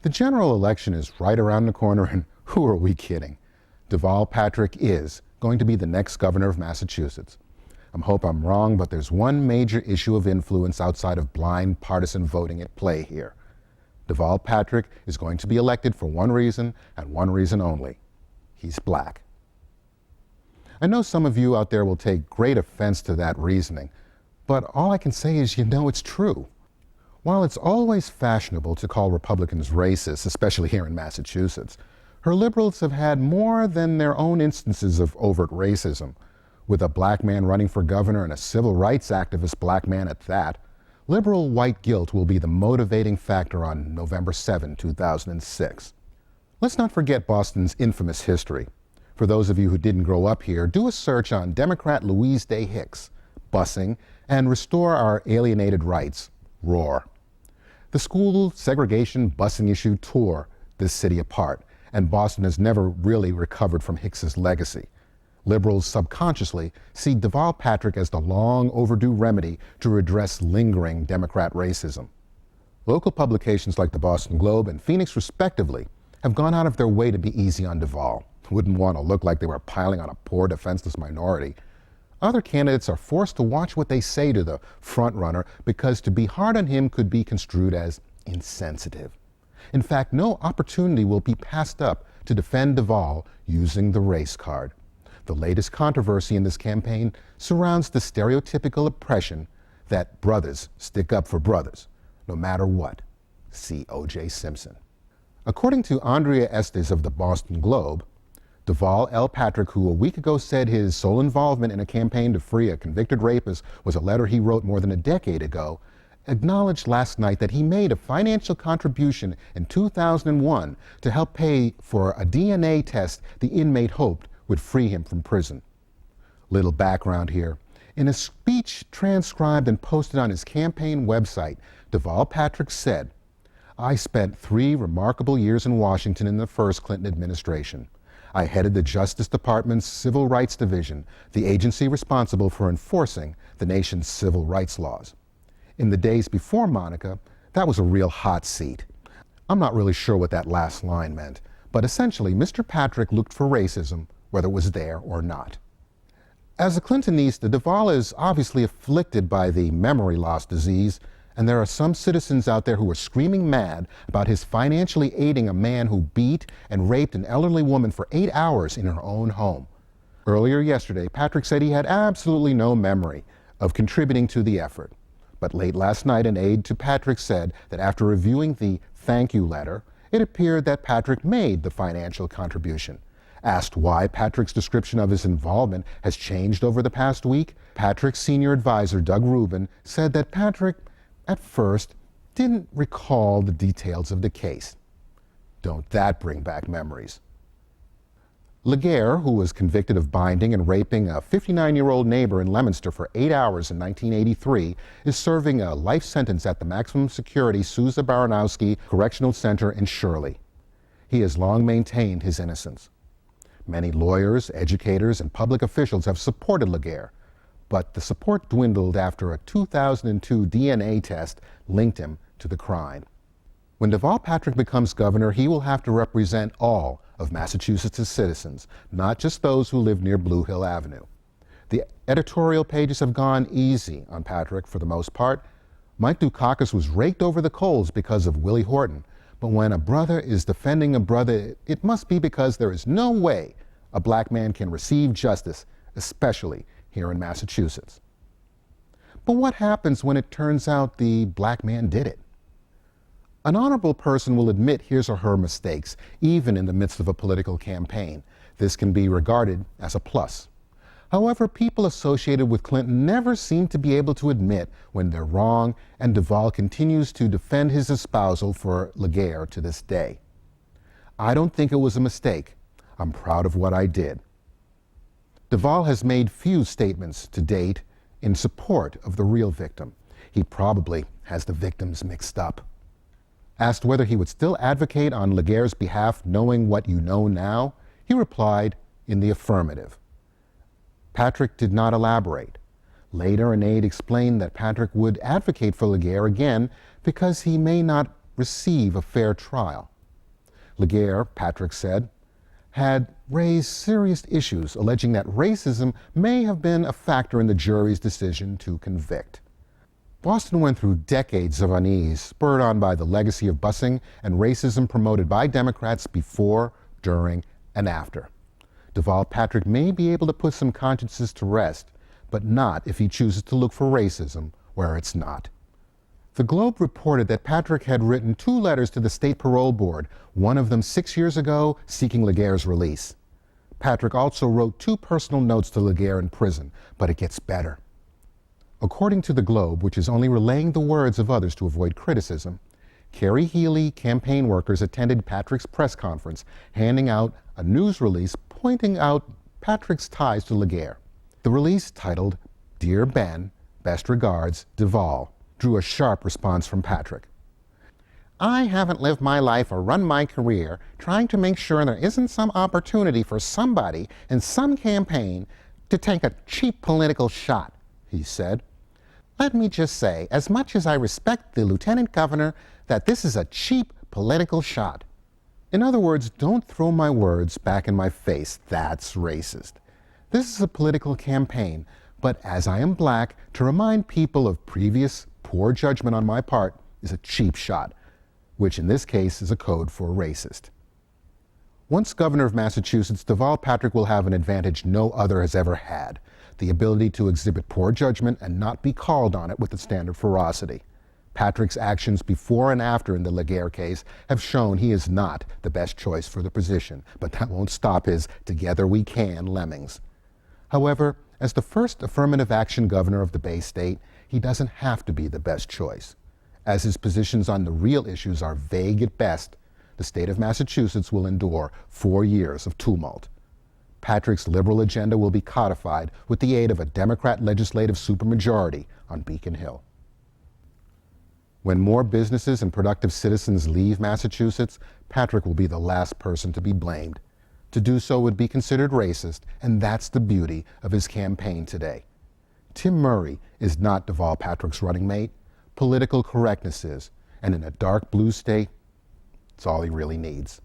The general election is right around the corner, and who are we kidding? Deval Patrick is going to be the next governor of Massachusetts. I hope I'm wrong, but there's one major issue of influence outside of blind partisan voting at play here. Deval Patrick is going to be elected for one reason and one reason only. He's black. I know some of you out there will take great offense to that reasoning, but all I can say is it's true. While it's always fashionable to call Republicans racist, especially here in Massachusetts, her liberals have had more than their own instances of overt racism. With a black man running for governor and a civil rights activist black man at that, liberal white guilt will be the motivating factor on November 7, 2006. Let's not forget Boston's infamous history. For those of you who didn't grow up here, do a search on Democrat Louise Day Hicks, busing, and Restore Our Alienated Rights, ROAR. The school segregation busing issue tore this city apart, and Boston has never really recovered from Hicks's legacy. Liberals subconsciously see Deval Patrick as the long overdue remedy to redress lingering Democrat racism. Local publications like the Boston Globe and Phoenix, respectively, have gone out of their way to be easy on Deval. Wouldn't want to look like they were piling on a poor defenseless minority. Other candidates are forced to watch what they say to the frontrunner because to be hard on him could be construed as insensitive. In fact, no opportunity will be passed up to defend Deval using the race card. The latest controversy in this campaign surrounds the stereotypical impression that brothers stick up for brothers, no matter what. See O.J. Simpson. According to Andrea Estes of the Boston Globe, Deval L. Patrick, who a week ago said his sole involvement in a campaign to free a convicted rapist was a letter he wrote more than a decade ago, acknowledged last night that he made a financial contribution in 2001 to help pay for a DNA test the inmate hoped would free him from prison. Little background here. In a speech transcribed and posted on his campaign website, Deval Patrick said, "I spent 3 remarkable years in Washington in the first Clinton administration. I headed the Justice Department's Civil Rights Division, the agency responsible for enforcing the nation's civil rights laws. In the days before Monica, that was a real hot seat." I'm not really sure what that last line meant, but essentially Mr. Patrick looked for racism whether it was there or not. As a Clintonista, Deval is obviously afflicted by the memory loss disease, and there are some citizens out there who are screaming mad about his financially aiding a man who beat and raped an elderly woman for 8 hours in her own home. Earlier yesterday, Patrick said he had absolutely no memory of contributing to the effort. But late last night, an aide to Patrick said that after reviewing the thank you letter, it appeared that Patrick made the financial contribution. Asked why Patrick's description of his involvement has changed over the past week, Patrick's senior advisor, Doug Rubin, said that Patrick, at first, didn't recall the details of the case. Don't that bring back memories? Laguerre, who was convicted of binding and raping a 59-year-old neighbor in Leominster for 8 hours in 1983, is serving a life sentence at the maximum security Sousa Baranowski Correctional Center in Shirley. He has long maintained his innocence. Many lawyers, educators, and public officials have supported Laguerre, but the support dwindled after a 2002 DNA test linked him to the crime. When Deval Patrick becomes governor, he will have to represent all of Massachusetts' citizens, not just those who live near Blue Hill Avenue. The editorial pages have gone easy on Patrick for the most part. Mike Dukakis was raked over the coals because of Willie Horton, but when a brother is defending a brother, it must be because there is no way a black man can receive justice, especially here in Massachusetts. But what happens when it turns out the black man did it? An honorable person will admit his or her mistakes, even in the midst of a political campaign. This can be regarded as a plus. However, people associated with Clinton never seem to be able to admit when they're wrong, and Deval continues to defend his espousal for Laguerre to this day. I don't think it was a mistake. I'm proud of what I did. Deval has made few statements to date in support of the real victim. He probably has the victims mixed up. Asked whether he would still advocate on Laguerre's behalf knowing what you know now, he replied in the affirmative. Patrick did not elaborate. Later, an aide explained that Patrick would advocate for Laguerre again because he may not receive a fair trial. Laguerre, Patrick said, had raised serious issues, alleging that racism may have been a factor in the jury's decision to convict. Boston went through decades of unease, spurred on by the legacy of busing and racism promoted by Democrats before, during, and after. Deval Patrick may be able to put some consciences to rest, but not if he chooses to look for racism where it's not. The Globe reported that Patrick had written 2 letters to the state parole board, one of them 6 years ago, seeking Laguerre's release. Patrick also wrote 2 personal notes to Laguerre in prison, but it gets better. According to the Globe, which is only relaying the words of others to avoid criticism, Carrie Healy campaign workers attended Patrick's press conference, handing out a news release pointing out Patrick's ties to Laguerre. The release, titled, "Dear Ben, Best Regards, Deval," drew a sharp response from Patrick. "I haven't lived my life or run my career trying to make sure there isn't some opportunity for somebody in some campaign to take a cheap political shot," he said. "Let me just say, as much as I respect the lieutenant governor, that this is a cheap political shot." In other words, don't throw my words back in my face. That's racist. This is a political campaign, but as I am black, to remind people of previous poor judgment on my part is a cheap shot, which in this case is a code for racist. Once governor of Massachusetts, Deval Patrick will have an advantage no other has ever had: the ability to exhibit poor judgment and not be called on it with the standard ferocity. Patrick's actions before and after in the Laguerre case have shown he is not the best choice for the position, but that won't stop his "together we can" lemmings. However, as the first affirmative action governor of the Bay State, he doesn't have to be the best choice. As his positions on the real issues are vague at best, the state of Massachusetts will endure 4 years of tumult. Patrick's liberal agenda will be codified with the aid of a Democrat legislative supermajority on Beacon Hill. When more businesses and productive citizens leave Massachusetts, Patrick will be the last person to be blamed. To do so would be considered racist, and that's the beauty of his campaign today. Tim Murray is not Deval Patrick's running mate. Political correctness is, and in a dark blue state, it's all he really needs.